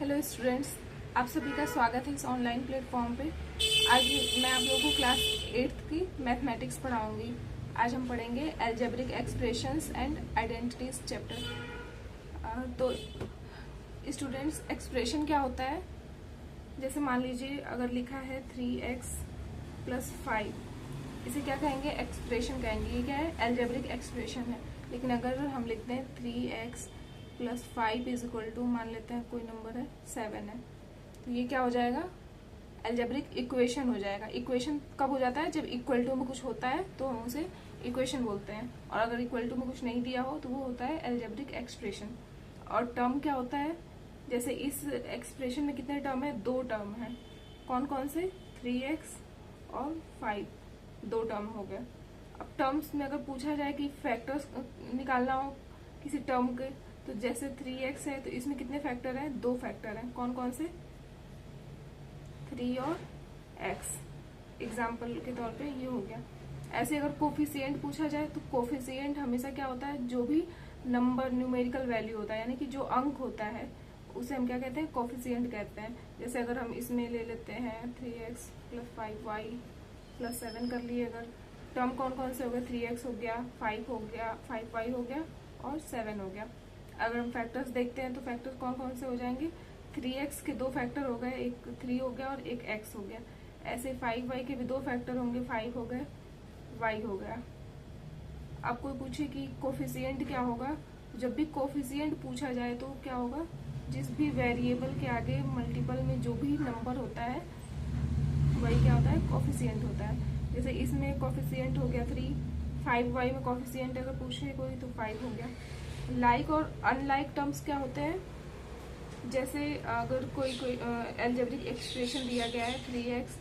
Hello students, आप सभी का स्वागत है इस ऑनलाइन प्लेटफॉर्म पे। आज मैं आप लोगों को क्लास 8th की मैथमेटिक्स पढ़ाऊंगी। आज हम पढ़ेंगे algebraic expressions and identities chapter. तो स्टूडेंट्स, एक्सप्रेशन क्या होता है? जैसे मान लीजिए अगर लिखा है 3x + 5, इसे क्या कहेंगे? एक्सप्रेशन कहेंगे। ये क्या है? एल्जेब्रिक एक्सप्रेशन है। लेकिन अगर हम लिखते हैं 3x + 5 = मान लेते हैं कोई नंबर है 7 है, तो ये क्या हो जाएगा? एल्जेब्रिक इक्वेशन हो जाएगा। इक्वेशन कब हो जाता है? जब इक्वल टू में कुछ होता है तो हम उसे इक्वेशन बोलते हैं, और अगर इक्वल टू में कुछ नहीं दिया हो तो वो होता है एल्जेब्रिक एक्सप्रेशन। और टर्म क्या होता है? जैसे इस एक्सप्रेशन में कितने टर्म है? 2 टर्म है। कौन कौन से? 3x और 5, 2 टर्म हो गए। अब टर्म्स में अगर पूछा जाए कि फैक्टर्स निकालना हो किसी टर्म के, तो जैसे 3x है तो इसमें कितने फैक्टर हैं? 2 फैक्टर हैं। कौन कौन से? 3 और x। एग्जाम्पल के तौर पे ये हो गया। ऐसे अगर कोफिशिएंट पूछा जाए तो कोफिशिएंट हमेशा क्या होता है? जो भी नंबर न्यूमेरिकल वैल्यू होता है, यानी कि जो अंक होता है, उसे हम क्या कहते हैं? कोफिशिएंट कहते हैं। जैसे अगर हम इसमें ले लेते हैं 3x + 5y + 7 कर लिए। अगर टर्म कौन कौन से हो गए? 3x हो गया, 5 हो गया, 5y हो गया और 7 हो गया। अगर हम फैक्टर्स देखते हैं तो फैक्टर्स कौन कौन से हो जाएंगे? 3x के 2 फैक्टर हो गए, एक 3 हो गया और एक x हो गया। ऐसे 5y के भी 2 फैक्टर होंगे, 5 हो गए, y हो गया। अब कोई पूछे कि कोफिशिएंट क्या होगा? जब भी कोफिशिएंट पूछा जाए तो क्या होगा? जिस भी वेरिएबल के आगे मल्टीपल में जो भी नंबर होता है वही क्या होता है? कोफिशिएंट होता है। जैसे इसमें कोफिशिएंट हो गया 3, 5y में कोफिशिएंट अगर पूछे कोई तो 5 हो गया। लाइक और अनलाइक टर्म्स क्या होते हैं? जैसे अगर कोई एल्जेब्रिक एक्सप्रेशन दिया गया है 3x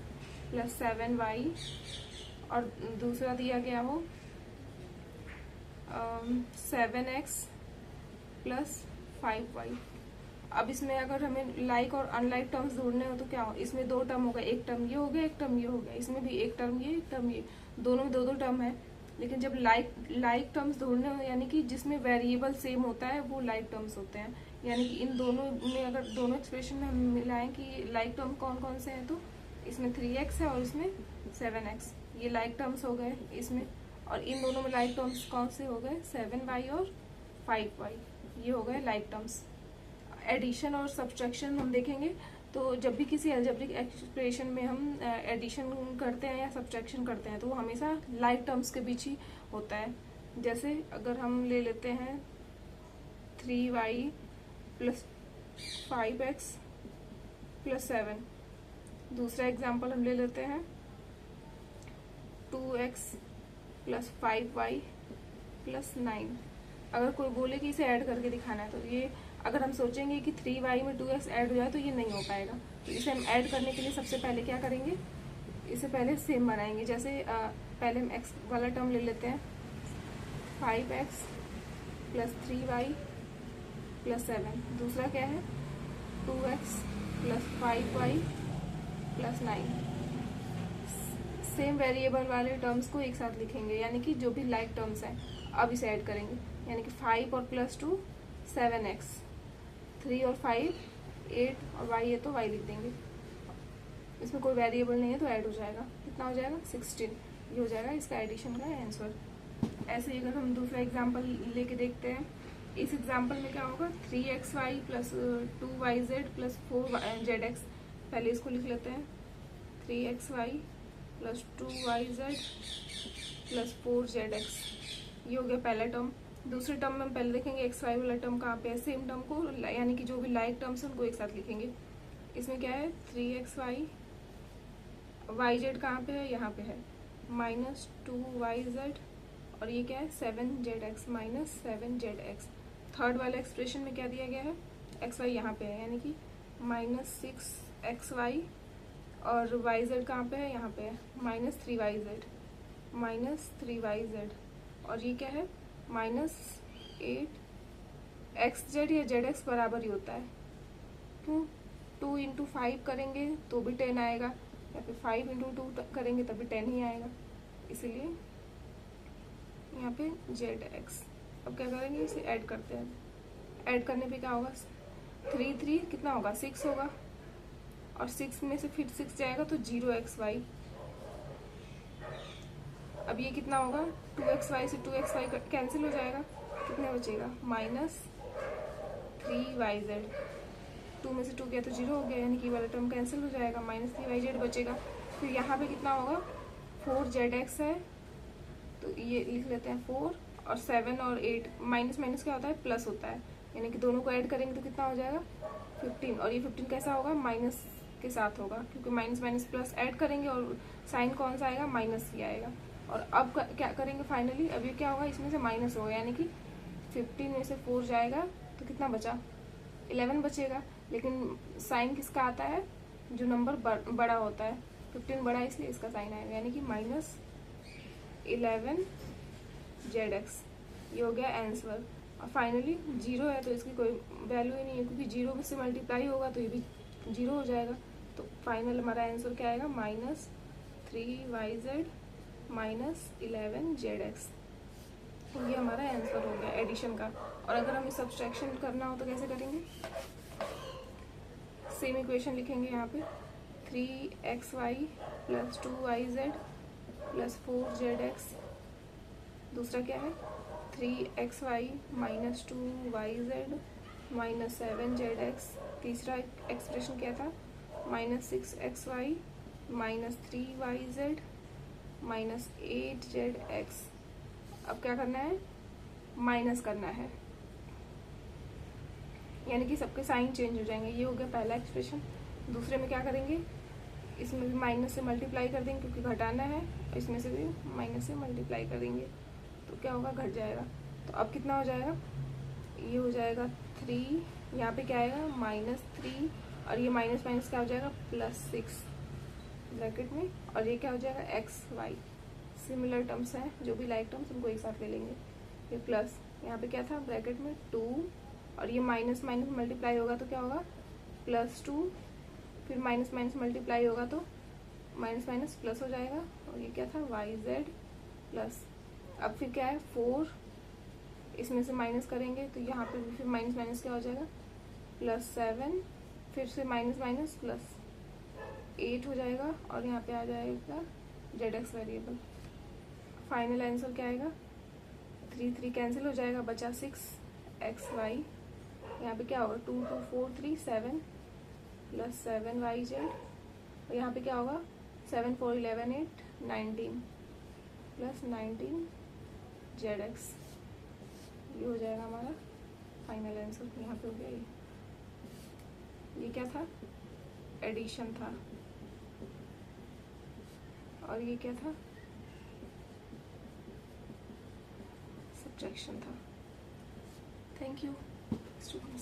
+ 7y, और दूसरा दिया गया हो 7x + 5y। अब इसमें अगर हमें लाइक और अनलाइक टर्म्स ढूंढने हो तो क्या हो? इसमें 2 टर्म होगा, एक टर्म ये हो गया, एक टर्म ये हो गया। इसमें भी एक टर्म ये, एक टर्म ये, दोनों में 2 टर्म है। लेकिन जब लाइक टर्म्स ढूंढने हो, यानी कि जिसमें वेरिएबल सेम होता है, वो लाइक टर्म्स होते हैं। यानी कि इन दोनों में अगर दोनों एक्सप्रेशन में हम मिलाएं कि लाइक टर्म कौन कौन से हैं, तो इसमें 3x है और इसमें 7x, ये लाइक टर्म्स हो गए इसमें। और इन दोनों में लाइक टर्म्स कौन से हो गए? 7y और 5y, ये हो गए लाइक टर्म्स। एडिशन और सब्सट्रैक्शन हम देखेंगे। तो जब भी किसी एल्जेब्रिक एक्सप्रेशन में हम एडिशन करते हैं या सब्सट्रैक्शन करते हैं तो वो हमेशा लाइक टर्म्स के बीच ही होता है। जैसे अगर हम ले लेते हैं 3y + 5x + 7, दूसरा एग्जाम्पल हम ले लेते हैं 2x + 5y + 9। अगर कोई बोले कि इसे ऐड करके दिखाना है, तो ये अगर हम सोचेंगे कि 3y में 2x ऐड हो जाए तो ये नहीं हो पाएगा। तो इसे हम ऐड करने के लिए सबसे पहले क्या करेंगे? इसे पहले सेम बनाएंगे। जैसे पहले हम x वाला टर्म ले लेते हैं 5x + 3y + 7। दूसरा क्या है? 2x + 5y + 9। सेम वेरिएबल वाले टर्म्स को एक साथ लिखेंगे, यानी कि जो भी लाइक टर्म्स हैं। अब इसे ऐड करेंगे, यानी कि 5 और +2 7x, 3 और 5 8, और y है तो y लिख देंगे। इसमें कोई वेरिएबल नहीं है तो ऐड हो जाएगा। कितना हो जाएगा? 16। ये हो जाएगा इसका एडिशन का आंसर। ऐसे ही अगर हम दूसरा एग्जाम्पल लेके देखते हैं, इस एग्जाम्पल में क्या होगा? 3xy + 2yz + 4zx। पहले इसको लिख लेते हैं 3xy + 2yz + 4zx। ये हो गया पहला टर्म। दूसरे टर्म में हम पहले देखेंगे एक्स वाई वाला टर्म कहाँ पे है। सेम टर्म को, यानी कि जो भी लाइक टर्म्स हैं उनको एक साथ लिखेंगे। इसमें क्या है? 3xy, yz कहाँ पे है? यहाँ पे है, -2yz, और ये क्या है? 7zx, -7zx। थर्ड वाले एक्सप्रेशन में क्या दिया गया है? xy यहाँ पे है, यानी कि -6xy, और yz कहाँ पे है? यहाँ पे है, -3yz, -3yz। और ये क्या है? -8 xz या zx बराबर ही होता है। क्यों? 2 × 5 करेंगे तो भी 10 आएगा, या फिर 5 × 2 करेंगे तभी 10 ही आएगा, इसीलिए यहाँ पे zx। अब क्या करेंगे? इसे ऐड करते हैं। ऐड करने पे क्या होगा? 3 3 कितना होगा 6 होगा, और 6 में से फिर 6 जाएगा तो 0xy। अब ये कितना होगा 2xy से 2xy कैंसिल हो जाएगा, कितना बचेगा -3yz। 2 में से 2 गया तो 0 हो गया, यानी कि वाला टर्म कैंसिल हो जाएगा, -3yz बचेगा। फिर यहाँ पे कितना होगा 4zx है, तो ये लिख लेते हैं 4, और 7 और 8 माइनस माइनस क्या होता है प्लस होता है, यानी कि दोनों को ऐड करेंगे तो कितना हो जाएगा 15, और ये 15 कैसा होगा माइनस के साथ होगा, क्योंकि माइनस माइनस प्लस ऐड करेंगे और साइन कौन सा आएगा माइनस ही आएगा। और अब क्या करेंगे फाइनली, अब ये क्या होगा इसमें से माइनस होगा, यानी कि 15 में से 4 जाएगा तो कितना बचा 11 बचेगा। लेकिन साइन किसका आता है जो नंबर बड़ा होता है, 15 बड़ा है इसलिए इसका साइन आएगा, यानी कि -11zx। ये हो गया आंसर। और फाइनली 0 है तो इसकी कोई वैल्यू ही नहीं है, क्योंकि 0 से मल्टीप्लाई होगा तो ये भी 0 हो जाएगा। तो फाइनल हमारा आंसर क्या आएगा -3yz -11zx। ये हमारा आंसर हो गया एडिशन का। और अगर हमें सब्सट्रैक्शन करना हो तो कैसे करेंगे, सेम इक्वेशन लिखेंगे यहाँ पे 3xy + 2yz + 4zx। दूसरा क्या है 3xy - 2yz - 7zx। तीसरा एक्सप्रेशन क्या था -6xy - 3yz - 8zx। अब क्या करना है माइनस करना है, यानी कि सबके साइन चेंज हो जाएंगे। ये हो गया पहला एक्सप्रेशन। दूसरे में क्या करेंगे, इसमें भी माइनस से मल्टीप्लाई कर देंगे क्योंकि घटाना है, और इसमें से भी माइनस से मल्टीप्लाई कर देंगे तो क्या होगा घट जाएगा। तो अब कितना हो जाएगा, ये हो जाएगा 3, यहाँ पे क्या आएगा -3, और ये माइनस माइनस क्या हो जाएगा +6 ब्रैकेट में, और ये क्या हो जाएगा xy। सिमिलर टर्म्स हैं, जो भी लाइक टर्म्स उनको एक साथ ले लेंगे। ये प्लस यहाँ पे क्या था ब्रैकेट में 2, और ये माइनस माइनस मल्टीप्लाई होगा तो क्या होगा +2, फिर माइनस माइनस मल्टीप्लाई होगा तो माइनस माइनस प्लस हो जाएगा, और ये क्या था yz प्लस। अब फिर क्या है 4, इसमें से माइनस करेंगे तो यहाँ पे भी फिर माइनस माइनस क्या हो जाएगा +7, फिर से माइनस माइनस +8 हो जाएगा, और यहाँ पे आ जाएगा zx वेरिएबल। फाइनल आंसर क्या आएगा 3 3 कैंसिल हो जाएगा, बचा 6xy। यहाँ पे क्या होगा 2 2 4 3 7 + 7yz, और यहाँ पे क्या होगा 7 4 11 8 19 + 19zx। ये हो जाएगा हमारा फाइनल आंसर। यहाँ पे हो गया ये क्या था एडिशन था, और ये क्या था सब्ट्रैक्शन था। Thank you students.